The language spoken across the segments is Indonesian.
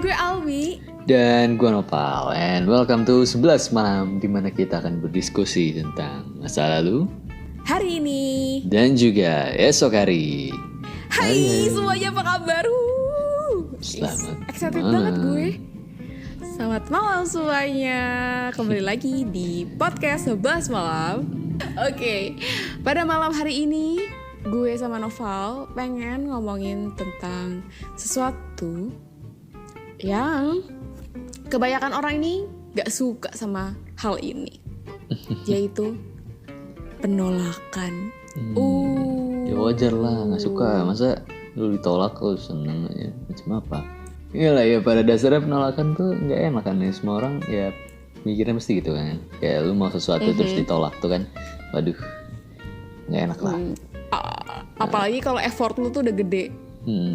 gue Alwi. Dan gue Nopal. And welcome to 11 malam, di mana kita akan berdiskusi tentang masa lalu, Hari ini. dan juga esok hari. Hai semuanya, apa kabar? Selamat Excited malam. banget gue. Selamat malam semuanya. Kembali lagi di podcast 11 malam. Oke, pada malam hari ini gue sama Noval pengen ngomongin tentang sesuatu yang kebanyakan orang ini gak suka sama hal ini, yaitu penolakan. Ya wajar lah, gak suka. Masa lu ditolak lu seneng aja, macam apa? Iyalah ya, pada dasarnya penolakan tuh gak enak kan ya. Semua orang ya mikirnya mesti gitu kan. Kayak lu mau sesuatu terus ditolak tuh kan, waduh, gak enak lah. Apalagi kalau effort lu tuh udah gede.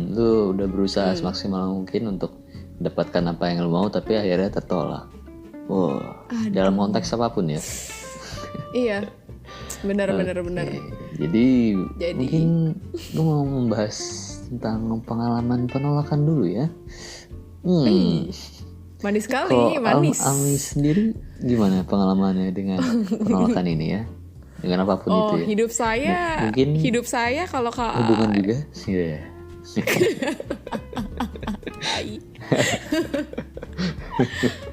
Lu udah berusaha semaksimal mungkin untuk mendapatkan apa yang lu mau, tapi akhirnya tertolak. Wow, dalam konteks apapun ya. Iya, benar. Jadi mungkin lu mau membahas tentang pengalaman penolakan dulu ya. Manis sekali, Kalau manis. Ami sendiri gimana pengalamannya dengan penolakan ini ya? Dengan apapun itu ya. Hidup saya kalau Hubungan juga? Iya.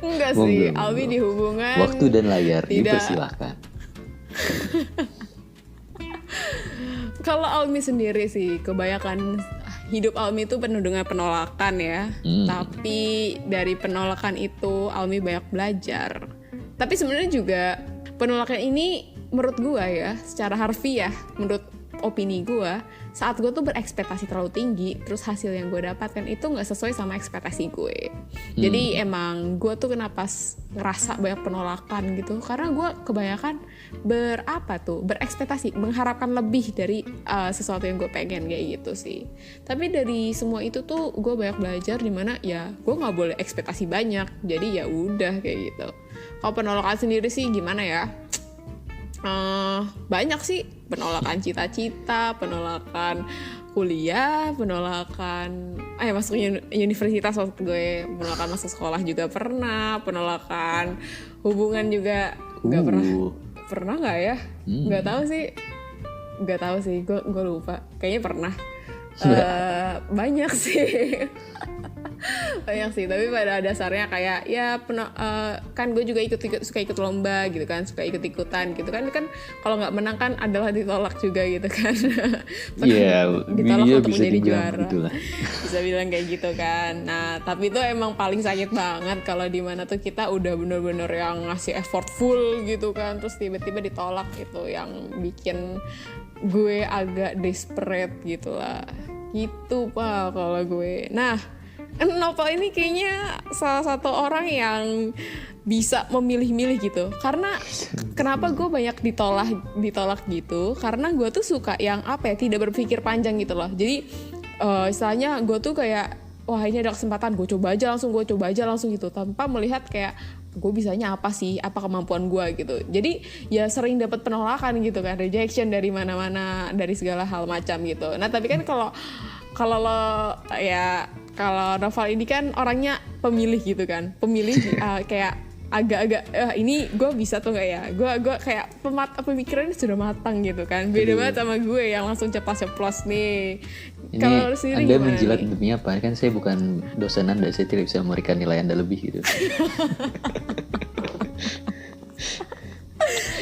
Enggak sih, Alwi di hubungan. Waktu dan layar tidak. dipersilahkan. Kalau Almi sendiri sih, kebanyakan hidup Almi itu penuh dengan penolakan ya. Tapi dari penolakan itu Almi banyak belajar. Tapi sebenarnya juga penolakan ini menurut gue ya, secara harfiah, menurut opini gue, saat gue tuh berekspektasi terlalu tinggi, terus hasil yang gue dapatkan itu nggak sesuai sama ekspektasi gue. Jadi emang gue tuh kenapa ngerasa banyak penolakan gitu, karena gue kebanyakan berekspektasi, mengharapkan lebih dari sesuatu yang gue pengen kayak gitu sih. Tapi dari semua itu tuh gue banyak belajar, dimana ya gue nggak boleh ekspektasi banyak, jadi ya udah kayak gitu. Kalau penolakan sendiri sih gimana ya? Banyak sih, penolakan cita-cita, penolakan kuliah, penolakan masuk universitas waktu gue, penolakan masuk sekolah juga pernah, penolakan hubungan juga nggak pernah nggak ya? Nggak tahu sih, gue lupa, kayaknya pernah. Banyak sih. Tapi pada dasarnya kayak ya kan gue juga suka ikut lomba gitu kan, suka ikut-ikutan gitu kan kalau nggak menang kan adalah ditolak juga gitu kan. Ditolak untuk menjadi juara, bisa bilang kayak gitu kan. Nah tapi itu emang paling sakit banget kalau dimana tuh kita udah bener-bener yang ngasih effort full gitu kan, terus tiba-tiba ditolak, itu yang bikin gue agak desperate gitu lah gitu pak kalau gue. Nah, Nopal ini kayaknya salah satu orang yang bisa memilih-milih gitu. Karena kenapa gue banyak ditolak gitu? Karena gue tuh suka yang tidak berpikir panjang gitu loh. Jadi istilahnya gue tuh kayak, wah ini ada kesempatan, gue coba aja langsung gitu, tanpa melihat kayak gue bisanya apa sih, apa kemampuan gue gitu. Jadi ya sering dapat penolakan gitu kan, rejection dari mana-mana, dari segala hal macam gitu. Nah tapi kan kalau Noval ini kan orangnya pemilih gitu kan, kayak agak-agak ini gue bisa tuh nggak ya, gue kayak pemikirannya sudah matang gitu kan, beda banget sama gue yang langsung ceplos nih. Kalau sendiri Anda gimana menjilat nih? demi apa? Kan saya bukan dosen Anda, saya tidak bisa memberikan nilai Anda lebih gitu.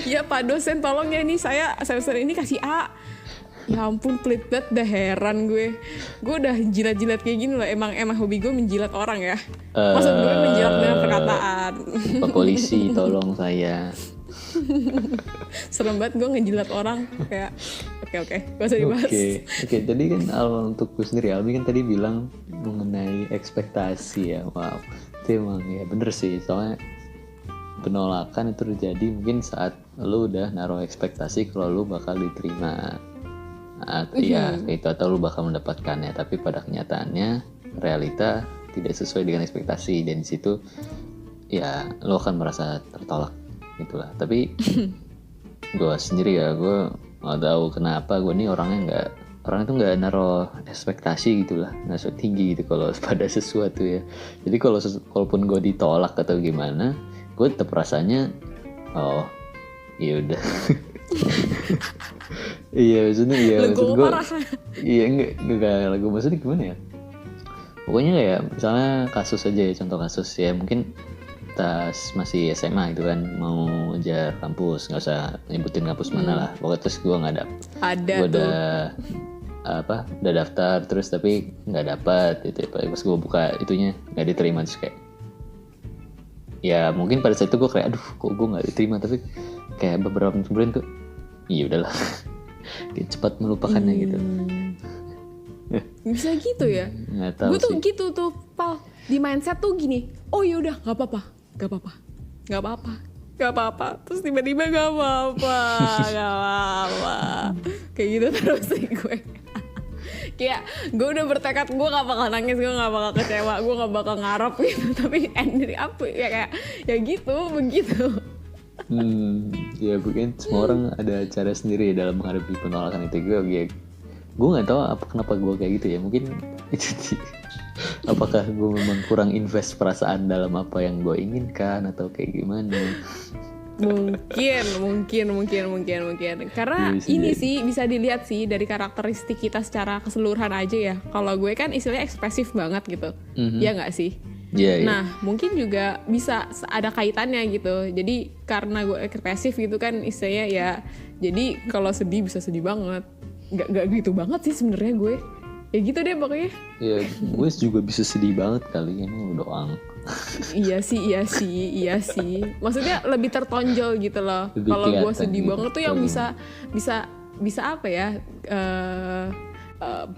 Ya Pak dosen, tolong ya, nih saya semester ini kasih A. Ya ampun, pelit banget, dah heran gue udah jilat-jilat kayak gini loh. Emang hobi gue menjilat orang ya. Maksud gue menjilat dengan perkataan. Pak polisi, tolong saya. Serem banget gue ngejilat orang. Kayak oke, gak usah dibahas. Oke, tadi kan untuk gue sendiri, Albi kan tadi bilang mengenai ekspektasi ya. Wow, itu emang ya bener sih. Soalnya penolakan itu terjadi mungkin saat lu udah naruh ekspektasi kalau lu bakal diterima. Ya itu, atau lu bakal mendapatkannya, tapi pada kenyataannya realita tidak sesuai dengan ekspektasi, dan di situ ya lu akan merasa tertolak gitulah. Tapi gue sendiri ya, gue nggak tahu kenapa gue nih orangnya orang itu nggak naruh ekspektasi gitulah, nggak so tinggi gitu kalau pada sesuatu ya. Jadi kalaupun gue ditolak atau gimana, gue tetap rasanya oh iya udah. Iya maksudnya iya maksud Legowo gue parah. iya enggak lagu maksudnya gimana ya, pokoknya kayak misalnya kasus aja ya, contoh kasus ya mungkin tas masih SMA gitu kan, mau ngejar kampus, nggak usah nyebutin kampus mana lah, pokoknya terus gue nggak dapet, Ada gue tuh. udah daftar terus tapi nggak dapat gitu ya. Pas gue buka itunya nggak diterima, terus kayak ya mungkin pada saat itu gue kayak aduh kok gue nggak diterima, tapi kayak beberapa menit kemudian tuh iya udahlah. Kayak cepat melupakannya gitu. Bisa gitu ya. Nggak tahu Gue tuh sih. gitu tuh Pal, di mindset tuh gini, oh yaudah nggak apa-apa, nggak apa-apa, nggak apa-apa, nggak apa-apa, terus tiba-tiba nggak apa-apa, nggak apa-apa, kayak gitu terus sih gue. Kayak gue udah bertekad gue gak bakal nangis, gue gak bakal kecewa, gue gak bakal ngarep gitu, tapi ending apa ya kayak ya gitu begitu. Ya mungkin semua orang ada cara sendiri dalam menghadapi penolakan itu. Gue nggak tahu kenapa gue kayak gitu ya, mungkin itu apakah gue memang kurang invest perasaan dalam apa yang gue inginkan atau kayak gimana. Mungkin karena Iya, bisa ini jadi. sih bisa dilihat sih dari karakteristik kita secara keseluruhan aja ya. Kalau gue kan istilahnya ekspresif banget gitu, ya nggak sih? Iya. Nah mungkin juga bisa ada kaitannya gitu. Jadi karena gue ekspresif gitu kan istilahnya ya. Jadi kalau sedih bisa sedih banget. Nggak gitu banget sih sebenarnya gue. Ya gitu deh pokoknya. Ya gue juga bisa sedih banget kali, emang lu doang. Iya sih. Maksudnya lebih tertonjol gitu loh. Lebih Kalau gue kelihatan sedih gitu. banget tuh yang bisa apa ya?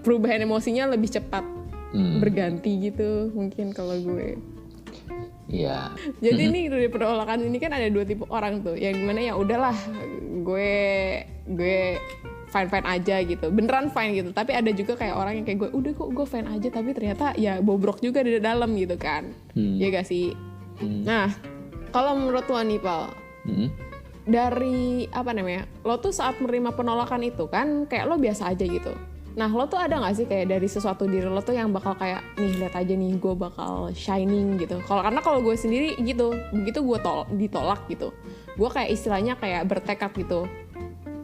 Perubahan emosinya lebih cepat berganti gitu mungkin kalau gue. Iya. Jadi nih dari penolakan ini kan ada dua tipe orang tuh, yang dimana ya udahlah gue fine aja gitu, beneran fine gitu. Tapi ada juga kayak orang yang kayak gue, udah kok gue fine aja, tapi ternyata ya bobrok juga di dalam gitu kan, ya gak sih? Nah kalau menurut lo nih Pal, dari apa namanya, lo tuh saat menerima penolakan itu kan kayak lo biasa aja gitu. Nah lo tuh ada gak sih kayak dari sesuatu diri lo tuh yang bakal kayak nih lihat aja nih gue bakal shining gitu. Karena kalau gue sendiri gitu, begitu gue ditolak gitu, gue kayak istilahnya kayak bertekad gitu,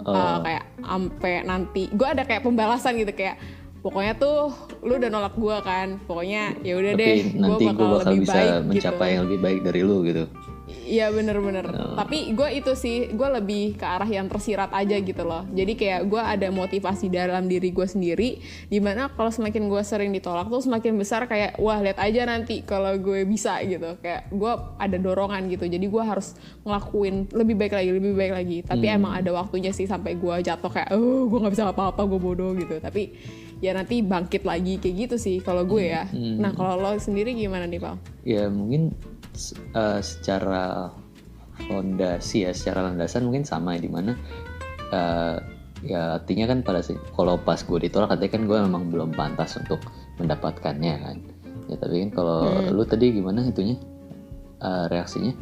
kayak ampe nanti gue ada kayak pembalasan gitu, kayak pokoknya tuh lu udah nolak gue kan, pokoknya ya udah deh, Tapi nanti gue bakal lebih bisa baik mencapai gitu. yang lebih baik dari lu gitu. Iya bener-bener. Tapi gue itu sih, gue lebih ke arah yang tersirat aja gitu loh. Jadi kayak gue ada motivasi dalam diri gue sendiri, dimana kalau semakin gue sering ditolak tuh semakin besar kayak wah lihat aja nanti kalau gue bisa gitu. Kayak gue ada dorongan gitu, jadi gue harus ngelakuin lebih baik lagi. Tapi emang ada waktunya sih sampai gue jatuh kayak gue nggak bisa apa-apa, gue bodoh gitu. Tapi ya nanti bangkit lagi kayak gitu sih kalau gue ya. Nah kalau lo sendiri gimana nih Pal? Ya mungkin secara fondasi ya, secara landasan mungkin sama ya, dimana ya artinya kan kalau pas gue ditolak katanya kan gue memang belum pantas untuk mendapatkannya kan ya. Tapi kan kalau lu tadi gimana itunya, reaksinya?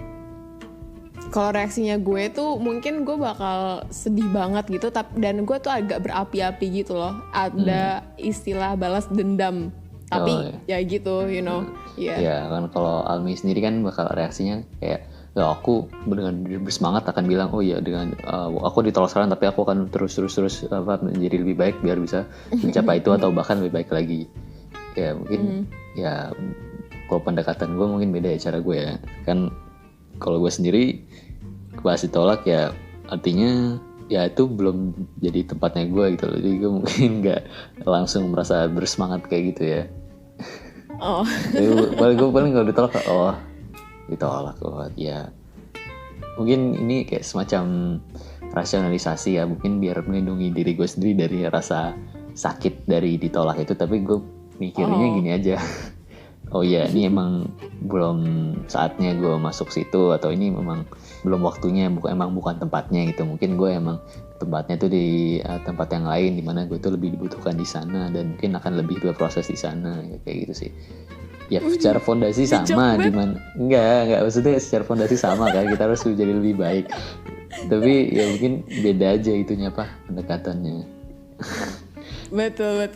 Kalau reaksinya gue tuh mungkin gue bakal sedih banget gitu, dan gue tuh agak berapi-api gitu loh. Ada istilah balas dendam, tapi ya gitu, you know. Ya kan kalau Almi sendiri kan bakal reaksinya kayak ya aku dengan bersemangat akan bilang oh ya dengan aku ditolak sekarang tapi aku akan terus menjadi lebih baik biar bisa mencapai itu atau bahkan lebih baik lagi. Ya mungkin ya kalau pendekatan gue mungkin beda ya cara gue ya. Kan kalau gue sendiri pas ditolak ya artinya ya itu belum jadi tempatnya gue gitu loh. Jadi gue mungkin nggak langsung merasa bersemangat kayak gitu ya. Oh. Gue paling kalau ditolak ya mungkin ini kayak semacam rasionalisasi ya, mungkin biar melindungi diri gue sendiri dari rasa sakit dari ditolak itu. Tapi gue mikirnya gini aja, oh ya ini emang belum saatnya gue masuk situ, atau ini memang belum waktunya, bukan tempatnya gitu. Mungkin gue emang tempatnya tuh di tempat yang lain dimana gue tuh lebih dibutuhkan di sana dan mungkin akan lebih berproses di sana ya, kayak gitu sih. Ya secara fondasi sama, dimana enggak maksudnya secara fondasi sama kan, kita harus jadi lebih baik. Tapi ya mungkin beda aja itunya pendekatannya. Betul.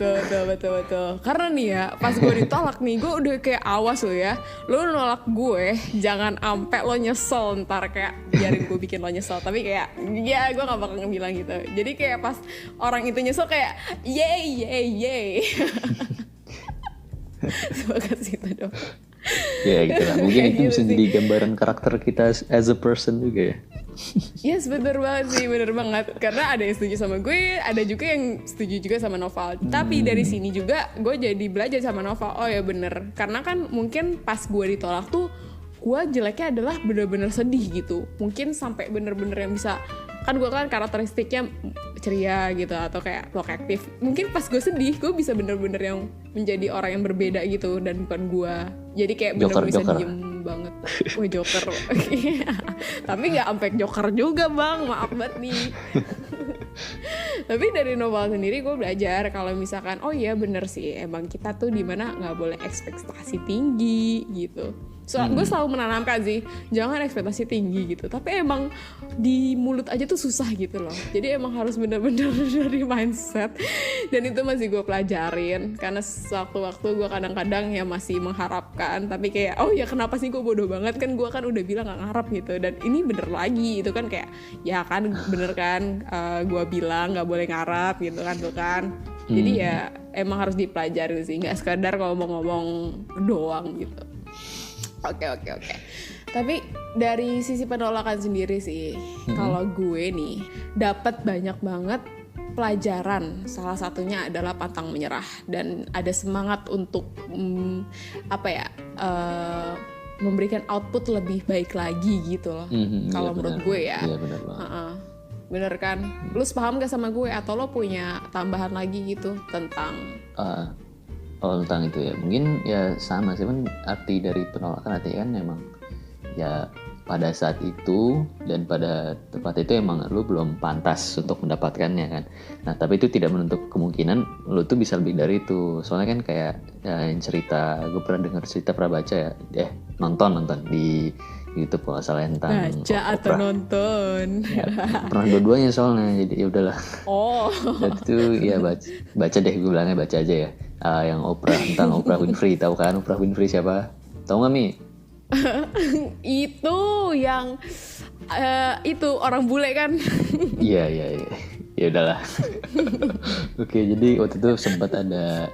Karena nih ya, pas gue ditolak nih, gue udah kayak awas lo ya. Lo nolak gue, jangan ampe lo nyesel ntar, kayak biarin gue bikin lo nyesel. Tapi kayak, ya gue gak bakal bilang gitu. Jadi kayak pas orang itu nyesel kayak, yeay. Semoga situ dong. Ya gitu lah. Mungkin itu Gitu bisa sih. jadi gambaran karakter kita as a person juga ya. Yes, bener banget. Karena ada yang setuju sama gue, ada juga yang setuju juga sama Noval. Tapi dari sini juga gue jadi belajar sama Noval. Oh ya bener, karena kan mungkin pas gue ditolak tuh, gue jeleknya adalah bener-bener sedih gitu. Mungkin sampai bener-bener yang bisa, kan gue kan karakteristiknya ceria gitu atau kayak talk aktif. Mungkin pas gue sedih, gue bisa bener-bener yang menjadi orang yang berbeda gitu dan bukan gue. Jadi kayak bener-bener bisa Joker. diem banget. Wah, Joker. Tapi gak sampai Joker juga bang, maaf banget nih. Tapi dari Noval sendiri gue belajar kalau misalkan oh iya bener sih, emang kita tuh dimana gak boleh ekspektasi tinggi gitu. Gue selalu menanamkan sih, jangan ekspektasi tinggi gitu. Tapi emang di mulut aja tuh susah gitu loh. Jadi emang harus bener-bener dari mindset. Dan itu masih gue pelajarin. Karena sewaktu-waktu gue kadang-kadang ya masih mengharapkan. Tapi kayak, oh ya kenapa sih gue bodoh banget. Kan gue kan udah bilang gak ngarap gitu. Dan ini bener lagi. Itu kan kayak, ya kan bener kan. Gue bilang gak boleh ngarap gitu kan. Tuh kan. Jadi ya emang harus dipelajarin sih. Gak sekadar ngomong-ngomong doang gitu. Oke. Tapi dari sisi penolakan sendiri sih, kalau gue nih dapat banyak banget pelajaran. Salah satunya adalah pantang menyerah dan ada semangat untuk memberikan output lebih baik lagi gitu loh. Kalau menurut gue ya. Iya benar banget. Bener kan? Lu sepaham gak sama gue atau lo punya tambahan lagi gitu tentang Kalau tentang itu ya mungkin ya sama sih kan, arti dari penolakan artinya kan memang ya pada saat itu dan pada tempat itu emang lu belum pantas untuk mendapatkannya kan. Nah tapi itu tidak menutup kemungkinan lu tuh bisa lebih dari itu. Soalnya kan kayak ya, yang cerita gue pernah baca ya, nonton di YouTube kalau salah tentang baca atau nonton. Ya, pernah dua-duanya soalnya, jadi ya udahlah. Oh. Dan itu ya baca deh, gue bilangnya baca aja ya. Yang tentang Oprah Winfrey, tahu kan Oprah Winfrey siapa? Tahu nggak Mi? Itu yang itu orang bule kan? Iya. Ya udahlah. Oke, jadi waktu itu sempat ada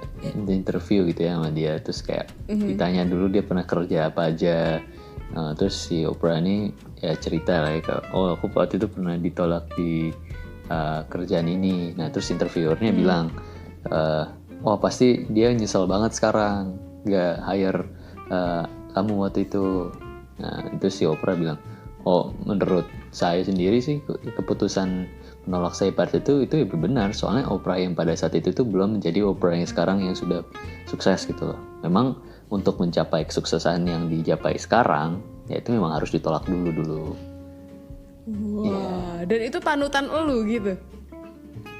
interview gitu ya sama dia, terus kayak ditanya dulu dia pernah kerja apa aja. Terus si Oprah ini ya cerita lah ya, oh aku waktu itu pernah ditolak di kerjaan ini. Nah terus interviewernya bilang, oh pasti dia nyesel banget sekarang gak hire kamu waktu itu. Nah itu si Oprah bilang, oh menurut saya sendiri sih keputusan menolak saya pada itu ya benar. Soalnya Oprah yang pada saat itu tuh belum menjadi Oprah yang sekarang yang sudah sukses gitu loh. Memang untuk mencapai kesuksesan yang dicapai sekarang, ya itu memang harus ditolak dulu. Wah, dan itu panutan elu gitu?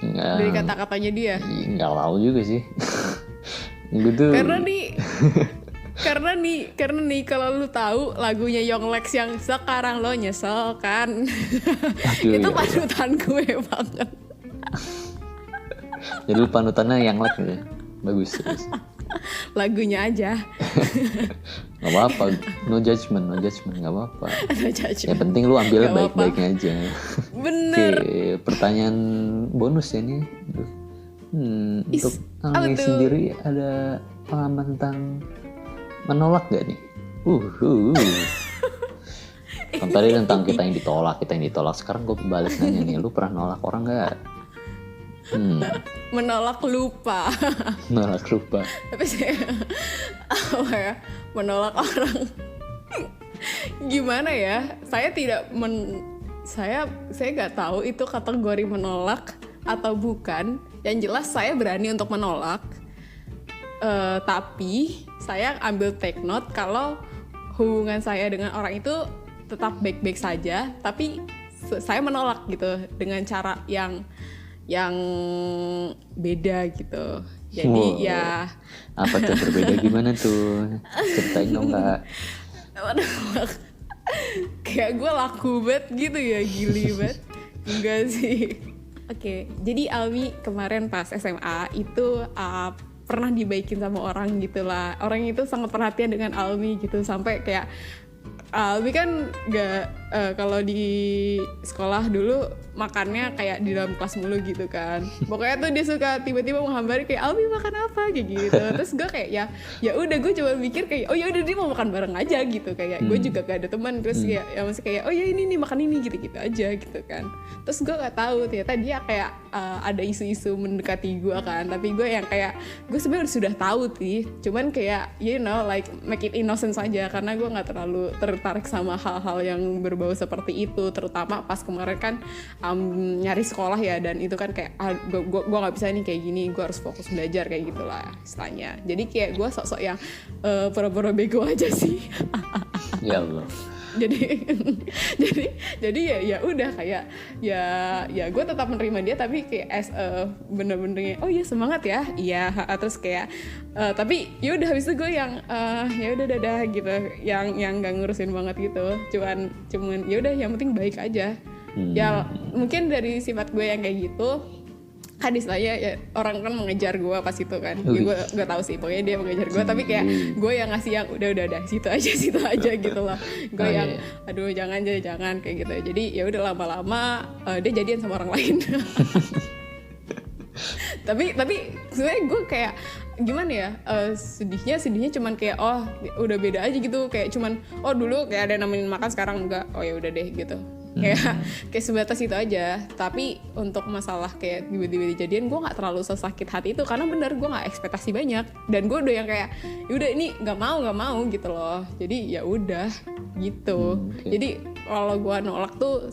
Dari kata-katanya dia? Nggak tahu juga sih. Gitu. Karena nih kalau lu tahu lagunya Yonglex yang sekarang lo nyesel kan? Aduh, itu ya panutan gue banget. Jadi lu panutannya yang like gitu. Bagus. Lagunya aja. Gak apa-apa, no judgment, gak apa-apa. Yang penting lu ambil baik-baiknya aja. Bener. Oke, pertanyaan bonus ya nih. Untuk Ami sendiri ada pengalaman tentang menolak gak nih? Kan tadi tentang kita yang ditolak. Sekarang gue balik nanya nih, lu pernah nolak orang gak? Menolak lupa. Tapi saya menolak orang. Gimana ya? Saya tidak saya nggak tahu itu kategori menolak atau bukan. Yang jelas saya berani untuk menolak. Tapi saya ambil take note kalau hubungan saya dengan orang itu tetap baik-baik saja, tapi saya menolak gitu dengan cara yang beda gitu. Jadi ya apa tuh berbeda gimana tuh? Ceritain dong Kak. Kayak gue laku banget gitu ya, gili banget. Enggak sih. Oke, jadi Alwi kemarin pas SMA itu pernah dibaikin sama orang gitu lah. Orang itu sangat perhatian dengan Alwi gitu, sampai kayak Alwi kan kalau di sekolah dulu makannya kayak di dalam kelas mulu gitu kan. Pokoknya tuh dia suka tiba-tiba menghampiri kayak Alwi makan apa kayak gitu. Terus gue kayak ya udah, gue coba mikir kayak oh ya udah dia mau makan bareng aja gitu, kayak gue juga gak ada teman. Terus ya masih kayak oh ya ini nih makan ini gitu-gitu aja gitu kan. Terus gue gak tahu ternyata dia kayak ada isu-isu mendekati gue kan, tapi gue yang kayak gue sebenarnya sudah tahu sih, cuman kayak you know like make it innocent saja, karena gue nggak terlalu tertarik sama hal-hal yang berbau seperti itu, terutama pas kemarin kan nyari sekolah ya, dan itu kan kayak gue nggak bisa nih kayak gini, gue harus fokus belajar kayak gitulah istilahnya. Jadi kayak gue sok-sok yang pura-pura bego aja sih. Ya Allah. jadi ya udah kayak ya gue tetap menerima dia, tapi kayak bener-bener oh ya semangat ya, iya. Terus kayak tapi ya udah habis itu gue yang ya udah dadah gitu, yang nggak ngurusin banget gitu, cuman ya udah yang penting baik aja. Ya mungkin dari sifat gue yang kayak gitu kan, istilahnya ya, orang kan mengejar gue pas itu kan, ya gue nggak tahu sih, pokoknya dia mengejar gue, tapi kayak gue yang ngasih yang udah situ aja gitu lah. Gue yang aduh jangan kayak gitu. Jadi ya udah lama-lama dia jadian sama orang lain. tapi sebenarnya gue kayak gimana ya, sedihnya cuman kayak oh udah beda aja gitu, kayak cuman oh dulu kayak ada yang nemenin makan, sekarang enggak, oh ya udah deh gitu. Kayak sebatas itu aja. Tapi untuk masalah kayak tiba-tiba dijadian, gue nggak terlalu sesakit hati itu, karena bener gue nggak ekspektasi banyak, dan gue udah yang kayak yaudah ini nggak mau gitu loh. Jadi ya udah gitu. Jadi kalau gue nolak tuh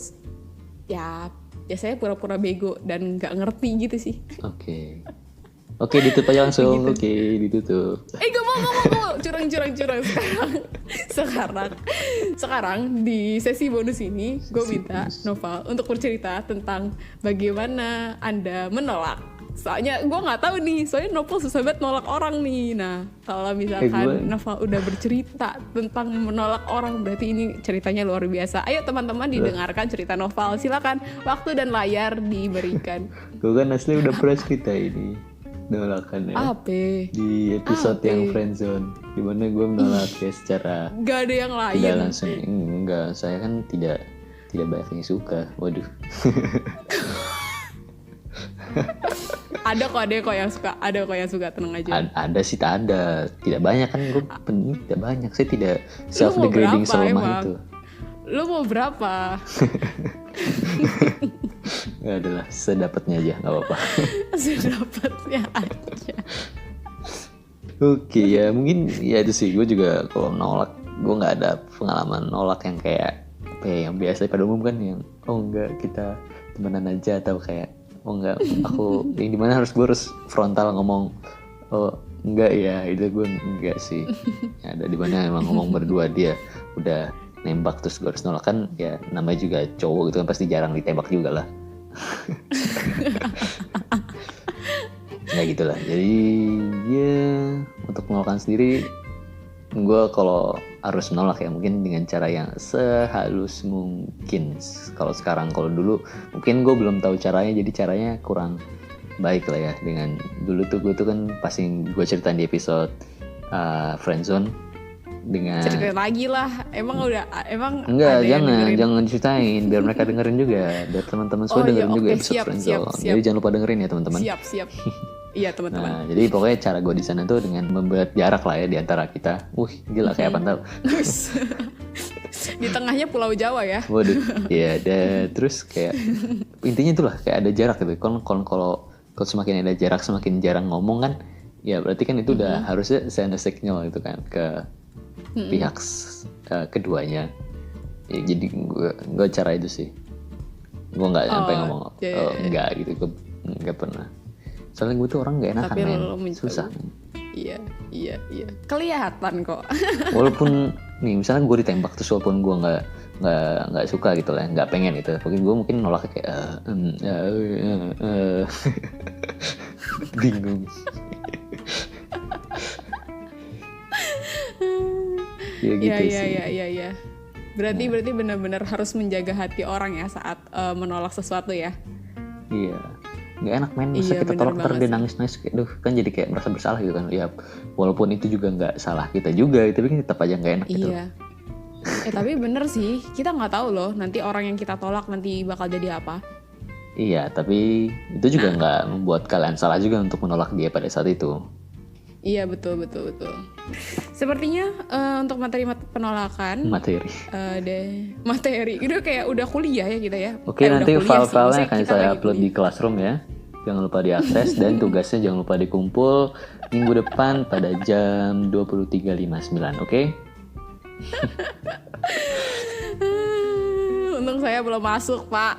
ya biasanya pura-pura bego dan nggak ngerti gitu sih. Oke, ditutup aja langsung. Gitu. Oke, ditutup. Gak mau curang. Sekarang di sesi bonus ini gue minta Noval untuk bercerita tentang bagaimana Anda menolak. Soalnya gue nggak tahu nih, soalnya Noval susah banget nolak orang nih. Nah, kalau misalkan Noval udah bercerita tentang menolak orang, berarti ini ceritanya luar biasa. Ayo teman-teman didengarkan cerita Noval. Silakan, waktu dan layar diberikan. Gue kan asli udah pernah cerita ini. Nolakan ya di episode yang friendzone, dimana gue menolak ya secara gak ada yang lain, tidak langsung. Enggak, saya kan tidak banyak yang suka. Waduh. ada kok yang suka, tenang aja. Ada sih, tak ada, tidak banyak kan, gue tidak banyak, saya tidak self degrading selemah itu. Lu mau berapa? Gak adalah, sedapatnya aja, gak apa-apa. Sedapatnya aja. Oke, ya mungkin ya itu sih, gue juga kalau nolak, gue gak ada pengalaman nolak yang kayak yang biasa pada umum kan, yang oh enggak kita temenan aja, atau kayak oh enggak aku yang dimana gue harus frontal ngomong oh enggak ya, itu gue enggak sih. Ya, ada dimana emang ngomong berdua, dia udah nembak terus gue harus nolak, kan ya namanya juga cowok gitu kan, pasti jarang ditembak juga lah. Nggak gitulah. Jadi ya untuk menolakkan sendiri, gue kalau harus menolak ya mungkin dengan cara yang sehalus mungkin. Kalau sekarang, kalau dulu mungkin gue belum tahu caranya, jadi caranya kurang baik lah ya. Dengan dulu tuh gue tuh kan pasti gue ceritain di episode friendzone. Dengan ceritain lagi lah, emang enggak, jangan ceritain biar mereka dengerin juga, biar teman-teman semua dengerin juga episode friendzone. Jadi jangan lupa dengerin ya teman-teman. Siap. Iya teman-teman. Nah, jadi pokoknya cara gue di sana tuh dengan membuat jarak lah ya di antara kita. Gila kayak apa tau. Di tengahnya Pulau Jawa ya. Waduh. Iya, terus kayak intinya itulah kayak ada jarak gitu. Kalau semakin ada jarak, semakin jarang ngomong kan, ya berarti kan itu udah harusnya send a signal gitu kan ke pihak keduanya. Ya, jadi gue cara itu sih. Gue nggak sampai ngomong enggak gitu. Gue nggak pernah. Soalnya gue tuh orang nggak enakan, main susah. Iya. Kelihatan kok. Walaupun nih misalnya gue ditembak terus, walaupun gue nggak suka gitu lah, nggak pengen gitu, mungkin nolak kayak bingung. Ya gitu sih. Iya. Berarti benar-benar harus menjaga hati orang ya saat menolak sesuatu ya. Iya, nggak enak men, masa Iya, kita bener tolak ntar banget dia sih. nangis-nangis kayak, duh kan jadi kayak merasa bersalah gitu kan. Ya walaupun itu juga nggak salah kita juga, tapi kan tetap aja nggak enak gitu. Iya. Tapi bener sih, kita nggak tahu loh nanti orang yang kita tolak nanti bakal jadi apa. Iya, tapi itu juga nggak membuat kalian salah juga untuk menolak dia pada saat itu. Iya, betul. Sepertinya untuk materi penolakan Materi. deh materi itu kayak udah kuliah ya kita ya. Oke, Udah nanti kuliah sih, file-filenya maksudnya akan kita saya lagi upload di kuliah. Classroom ya. Jangan lupa diakses dan tugasnya jangan lupa dikumpul minggu depan pada jam 23.59, oke? Untung saya belum masuk, Pak.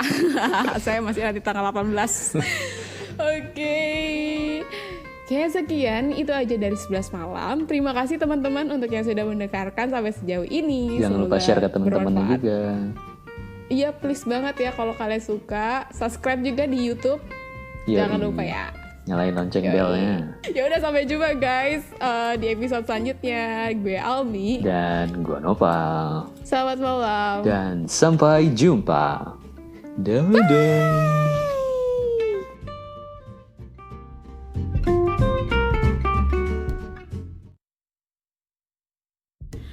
Saya masih nanti tanggal 18. Oke. Kayak sekian, itu aja dari 11 malam. Terima kasih teman-teman untuk yang sudah mendengarkan sampai sejauh ini. Jangan lupa Semoga share ke teman-temannya bermanfaat. juga. Iya, please banget ya kalau kalian suka. Subscribe juga di YouTube. Yoi. Jangan lupa ya. Nyalain lonceng Yoi. belnya. Ya udah, sampai jumpa guys di episode selanjutnya. Gue Almi. Dan gua Nopal. Selamat malam. Dan sampai jumpa. Dadah.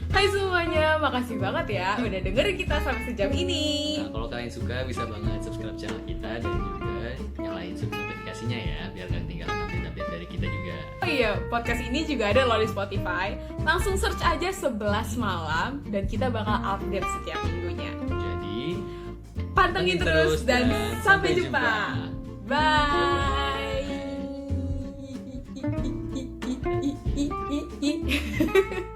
Hai semuanya, makasih banget ya udah dengerin kita sampai sejam ini. Nah, kalau kalian suka bisa banget subscribe channel kita dan juga nyalain notifikasinya ya biar gak ketinggalan update-update dari kita juga. Oh iya, podcast ini juga ada loh di Spotify. Langsung search aja 11 malam dan kita bakal update setiap minggunya. Jadi Pantengin terus dan sampai jumpa. Bye. Bye.